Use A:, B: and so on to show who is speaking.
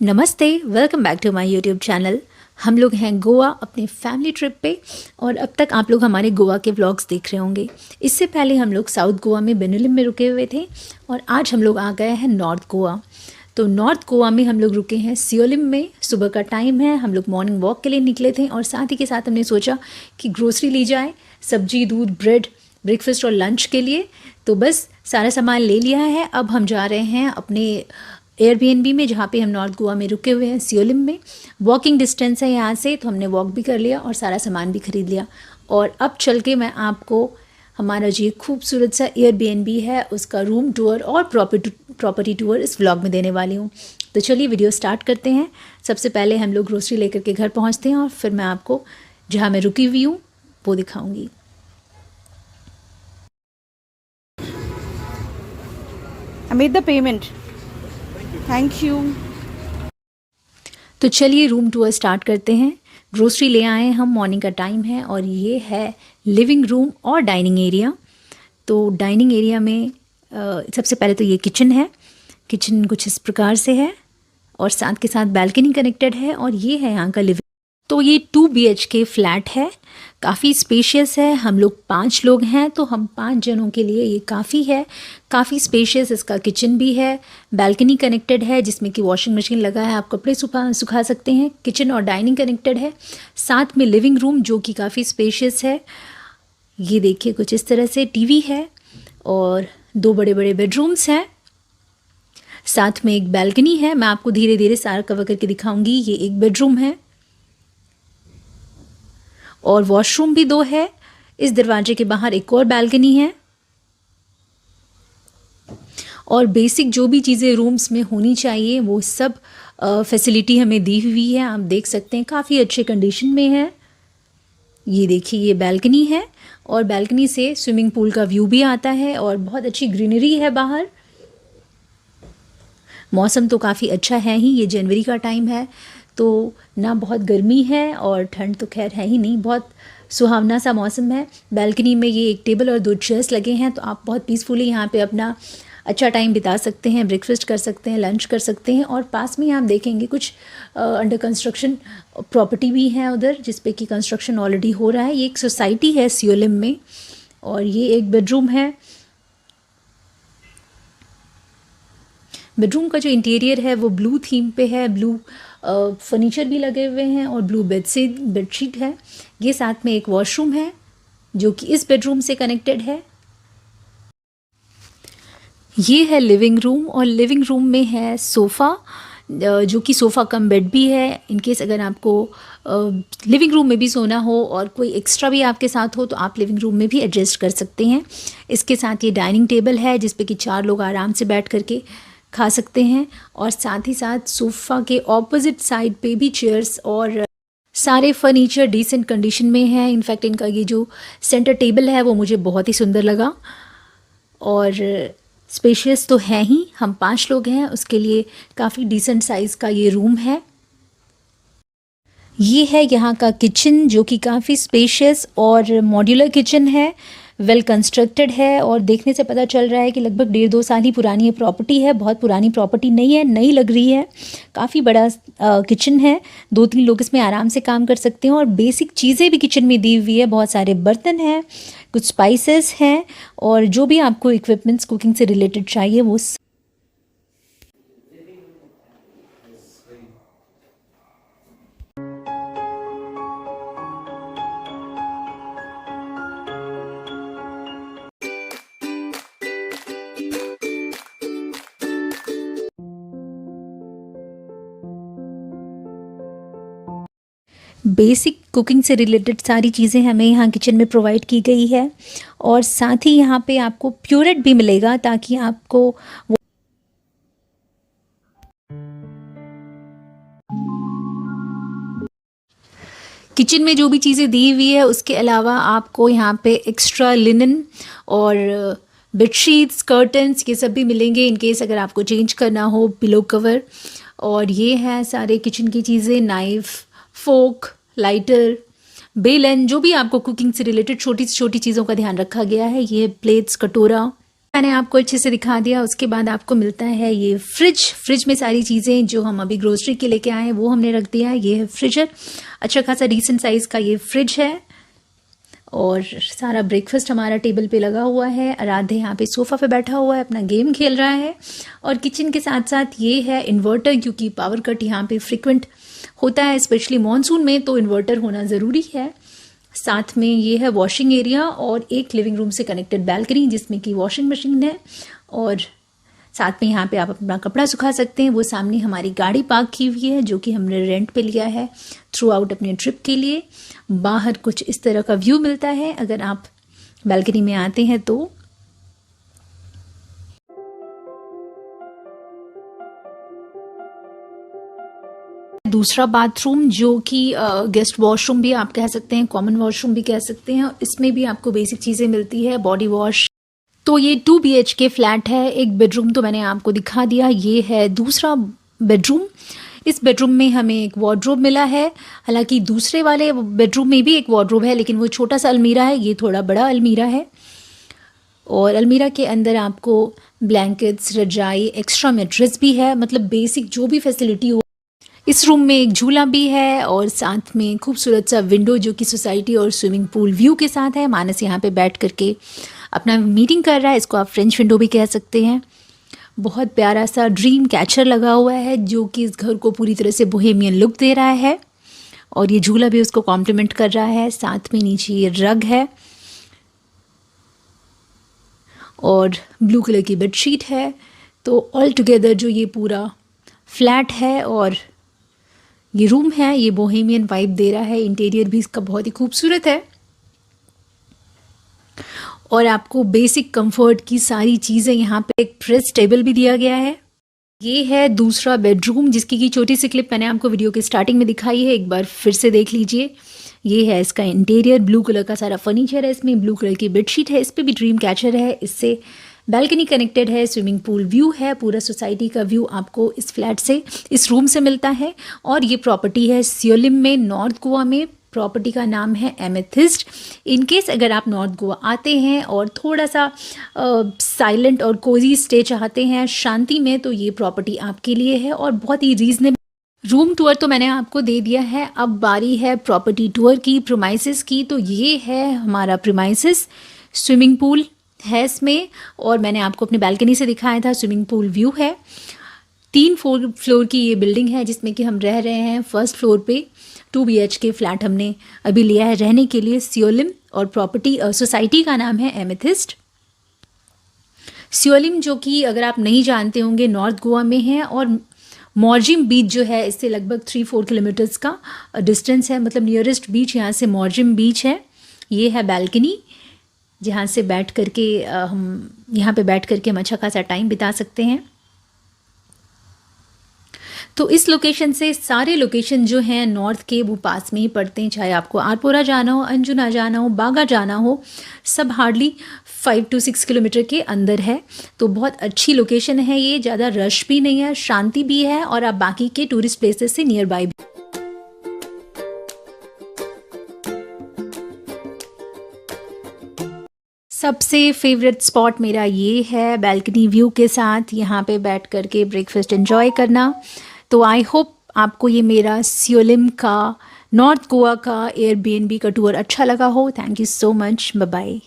A: नमस्ते, welcome back to my YouTube channel. हम लोग हैं गोवा अपने फैमिली ट्रिप पे और अब तक आप लोग हमारे गोवा के व्लॉग्स देख रहे होंगे। इससे पहले हम लोग साउथ गोवा में बेनुलिम में रुके हुए थे और आज हम लोग आ गए हैं नॉर्थ गोवा। तो नॉर्थ गोवा में हम लोग रुके हैं सियोलिम में। सुबह का टाइम है, हम लोग मॉर्निंग वॉक के लिए निकले थे और साथ ही के साथ हमने सोचा कि ग्रोसरी ली जाए, सब्जी, दूध, ब्रेड, ब्रेकफास्ट और लंच के लिए। तो बस सारा सामान ले लिया है। अब हम जा रहे हैं अपने एयरबीएनबी में, जहाँ पे हम नॉर्थ गोवा में रुके हुए हैं सियोलिम में। वॉकिंग डिस्टेंस है यहाँ से, तो हमने वॉक भी कर लिया और सारा सामान भी खरीद लिया। और अब चल के मैं आपको हमारा जो खूबसूरत सा एयरबीएनबी है उसका रूम टूर और प्रॉपर्टी टूर इस व्लॉग में देने वाली हूँ। तो चलिए वीडियो स्टार्ट करते हैं। सबसे पहले हम लोग ग्रोसरी लेकर के घर पहुँचते हैं और फिर मैं आपको जहाँ मैं रुकी हुई हूँ वो दिखाऊँगी।
B: I made the payment. Thank you.
A: तो चलिए रूम टूर स्टार्ट करते हैं। ग्रोसरी ले आए हम, मॉर्निंग का टाइम है और ये है लिविंग रूम और डाइनिंग एरिया। तो डाइनिंग एरिया में सबसे पहले तो ये किचन है। किचन कुछ इस प्रकार से है और साथ के साथ बैल्कनी कनेक्टेड है और ये है यहाँ का लिविंग। तो ये 2 BHK फ्लैट है, काफ़ी स्पेशियस है। हम लोग 5 लोग हैं तो हम 5 जनों के लिए ये काफ़ी है। काफ़ी स्पेशियस इसका किचन भी है, बैल्कनी कनेक्टेड है जिसमें कि वॉशिंग मशीन लगा है, आप कपड़े सुखा सकते हैं। किचन और डाइनिंग कनेक्टेड है, साथ में लिविंग रूम जो कि काफ़ी स्पेशियस है। ये देखिए कुछ इस तरह से टीवी है और 2 बड़े बड़े बेडरूम्स हैं, साथ में एक बैल्कनी है। मैं आपको धीरे धीरे सारा कवर करके दिखाऊंगी। ये एक बेडरूम है और वॉशरूम भी 2 है। इस दरवाजे के बाहर एक और बैल्कनी है और बेसिक जो भी चीज़ें रूम्स में होनी चाहिए वो सब फैसिलिटी हमें दी हुई है। आप देख सकते हैं काफ़ी अच्छे कंडीशन में है। ये देखिए ये बैल्कनी है और बैल्कनी से स्विमिंग पूल का व्यू भी आता है और बहुत अच्छी ग्रीनरी है बाहर। मौसम तो काफ़ी अच्छा है ही, ये जनवरी का टाइम है तो ना बहुत गर्मी है और ठंड तो खैर है ही नहीं, बहुत सुहावना सा मौसम है। बैल्कनी में ये एक टेबल और 2 चेयर्स लगे हैं तो आप बहुत पीसफुली यहाँ पे अपना अच्छा टाइम बिता सकते हैं, ब्रेकफास्ट कर सकते हैं, लंच कर सकते हैं। और पास में आप देखेंगे कुछ अंडर कंस्ट्रक्शन प्रॉपर्टी भी है उधर, जिस पे कि कंस्ट्रक्शन ऑलरेडी हो रहा है। ये एक सोसाइटी है सियोलिम में और ये एक बेडरूम है। बेडरूम का जो इंटीरियर है वो ब्लू थीम पे है, ब्लू फर्नीचर भी लगे हुए हैं और ब्लू बेडशीट है। ये साथ में एक वॉशरूम है जो कि इस बेडरूम से कनेक्टेड है। ये है लिविंग रूम और लिविंग रूम में है सोफ़ा, जो कि सोफ़ा कम बेड भी है। इनकेस अगर आपको लिविंग रूम में भी सोना हो और कोई एक्स्ट्रा भी आपके साथ हो तो आप लिविंग रूम में भी एडजस्ट कर सकते हैं। इसके साथ ये डाइनिंग टेबल है जिस पे कि 4 लोग आराम से बैठ करके खा सकते हैं और साथ ही साथ सोफ़ा के ऑपोजिट साइड पे भी चेयर्स और सारे फर्नीचर डिसेंट कंडीशन में है। इनफैक्ट इनका ये जो सेंटर टेबल है वो मुझे बहुत ही सुंदर लगा और स्पेशियस तो है ही। हम 5 लोग हैं, उसके लिए काफ़ी डिसेंट साइज़ का ये रूम है। ये है यहाँ का किचन जो कि काफ़ी स्पेशियस और मॉड्यूलर किचन है, वेल कंस्ट्रक्टेड है और देखने से पता चल रहा है कि लगभग 1.5-2 साल ही पुरानी ये प्रॉपर्टी है। बहुत पुरानी प्रॉपर्टी नहीं है, नई लग रही है। काफ़ी बड़ा किचन है, 2-3 लोग इसमें आराम से काम कर सकते हैं और बेसिक चीज़ें भी किचन में दी हुई है। बहुत सारे बर्तन हैं, कुछ स्पाइसेस हैं और जो भी आपको इक्विपमेंट्स कुकिंग से रिलेटेड चाहिए वो बेसिक कुकिंग से रिलेटेड सारी चीज़ें हमें यहाँ किचन में प्रोवाइड की गई है और साथ ही यहाँ पे आपको प्योरेट भी मिलेगा ताकि आपको किचन में जो भी चीज़ें दी हुई है उसके अलावा आपको यहाँ पे एक्स्ट्रा लिनन और बेडशीट्स, कर्टन्स ये सब भी मिलेंगे इन केस अगर आपको चेंज करना हो, पिलो कवर। और ये हैं सारे किचन की चीज़ें, नाइफ़, फोक, लाइटर, बेलन, जो भी आपको कुकिंग से रिलेटेड छोटी से छोटी चीज़ों का ध्यान रखा गया है। ये प्लेट्स, कटोरा मैंने आपको अच्छे से दिखा दिया। उसके बाद आपको मिलता है ये फ्रिज में सारी चीज़ें जो हम अभी ग्रोसरी के लेके आए हैं वो हमने रख दिया है। ये है फ्रीजर, अच्छा खासा डिसेंट साइज़ का ये फ्रिज है। और सारा ब्रेकफास्ट हमारा टेबल पे लगा हुआ है। आराध्य यहाँ पे सोफ़ा पे बैठा हुआ है, अपना गेम खेल रहा है। और किचन के साथ साथ ये है इन्वर्टर, क्योंकि पावर कट यहाँ पे फ्रिक्वेंट होता है, स्पेशली मॉनसून में, तो इन्वर्टर होना ज़रूरी है। साथ में ये है वॉशिंग एरिया और एक लिविंग रूम से कनेक्टेड बैल्कनी जिसमें कि वॉशिंग मशीन है। और साथ में यहाँ पे आप अपना कपड़ा सुखा सकते हैं। वो सामने हमारी गाड़ी पार्क की हुई है जो कि हमने रेंट पे लिया है थ्रू आउट अपने ट्रिप के लिए। बाहर कुछ इस तरह का व्यू मिलता है अगर आप बैल्कनी में आते हैं तो। दूसरा बाथरूम जो कि गेस्ट वॉशरूम भी आप कह सकते हैं, कॉमन वॉशरूम भी कह सकते हैं। इसमें भी आपको बेसिक चीज़ें मिलती है, बॉडी वॉश। तो ये 2 BHK फ्लैट है। एक बेडरूम तो मैंने आपको दिखा दिया, ये है दूसरा बेडरूम। इस बेडरूम में हमें एक वार्डरोब मिला है। हालांकि दूसरे वाले बेडरूम में भी एक वार्डरोब है, लेकिन वो छोटा सा अलमीरा है, ये थोड़ा बड़ा अलमीरा है। और अलमीरा के अंदर आपको ब्लैंकेट्स, रजाई, एक्स्ट्रा मैट्रेस भी है, मतलब बेसिक जो भी फैसिलिटी हो। इस रूम में एक झूला भी है और साथ में खूबसूरत सा विंडो जो कि सोसाइटी और स्विमिंग पूल व्यू के साथ है। मानस यहाँ पे बैठ करके अपना मीटिंग कर रहा है, इसको आप फ्रेंच विंडो भी कह सकते हैं। बहुत प्यारा सा ड्रीम कैचर लगा हुआ है जो कि इस घर को पूरी तरह से बोहेमियन लुक दे रहा है। और ये झूला भी उसको कॉम्प्लीमेंट कर रहा है। साथ में नीचे ये रग है और ब्लू कलर की बेडशीट है। तो ऑल टुगेदर जो ये पूरा फ्लैट है और ये रूम है, ये बोहेमियन वाइब दे रहा है। इंटीरियर भी इसका बहुत ही खूबसूरत है और आपको बेसिक कंफर्ट की सारी चीज़ें यहाँ पे। एक प्रेस टेबल भी दिया गया है। ये है दूसरा बेडरूम जिसकी की छोटी सी क्लिप मैंने आपको वीडियो के स्टार्टिंग में दिखाई है, एक बार फिर से देख लीजिए। ये है इसका इंटीरियर, ब्लू कलर का सारा फर्नीचर है, इसमें ब्लू कलर की बेडशीट है, इस पर भी ड्रीम कैचर है, इससे बैल्कनी कनेक्टेड है, स्विमिंग पूल व्यू है, पूरा सोसाइटी का व्यू आपको इस फ्लैट से, इस रूम से मिलता है। और ये प्रॉपर्टी है सियोलिम में, नॉर्थ गोवा में। प्रॉपर्टी का नाम है एमेथिस्ट। इनकेस अगर आप नॉर्थ गोवा आते हैं और थोड़ा सा साइलेंट और कोजी स्टे चाहते हैं शांति में, तो ये प्रॉपर्टी आपके लिए है और बहुत ही रीजनेबल। रूम टूर तो मैंने आपको दे दिया है, अब बारी है प्रॉपर्टी टूर की, प्रीमाइसेस की। तो ये है हमारा प्रीमाइसेस, स्विमिंग पूल है इसमें और मैंने आपको अपने बैल्कनी से दिखाया था, स्विमिंग पूल व्यू है। 3 फ्लोर की ये बिल्डिंग है जिसमें कि हम रह रहे हैं। फर्स्ट फ्लोर पे 2 BHK फ्लैट हमने अभी लिया है रहने के लिए सियोलिम, और प्रॉपर्टी सोसाइटी का नाम है एमेथिस्ट। सियोलिम जो कि अगर आप नहीं जानते होंगे नॉर्थ गोवा में है और मॉर्जिम बीच जो है इससे लगभग 3-4 किलोमीटर्स का डिस्टेंस है, मतलब नियरेस्ट बीच यहाँ से मॉर्जिम बीच है। ये है बैल्कनी जहाँ से बैठ करके हम यहाँ पे बैठ करके हम अच्छा खासा टाइम बिता सकते हैं। तो इस लोकेशन से सारे लोकेशन जो हैं नॉर्थ के वो पास में ही पड़ते हैं, चाहे आपको आरपोरा जाना हो, अंजुना जाना हो, बागा जाना हो, सब हार्डली 5 to 6 किलोमीटर के अंदर है। तो बहुत अच्छी लोकेशन है ये, ज़्यादा रश भी नहीं है, शांति भी है और आप बाकी के टूरिस्ट प्लेसेस से नियर बाय भी। सबसे फेवरेट स्पॉट मेरा ये है बैल्कनी व्यू के साथ, यहाँ पे बैठ करके ब्रेकफास्ट एंजॉय करना। तो आई होप आपको ये मेरा सियोलिम का, नॉर्थ गोवा का एयरबीएनबी का टूर अच्छा लगा हो। Thank you so much, bye bye.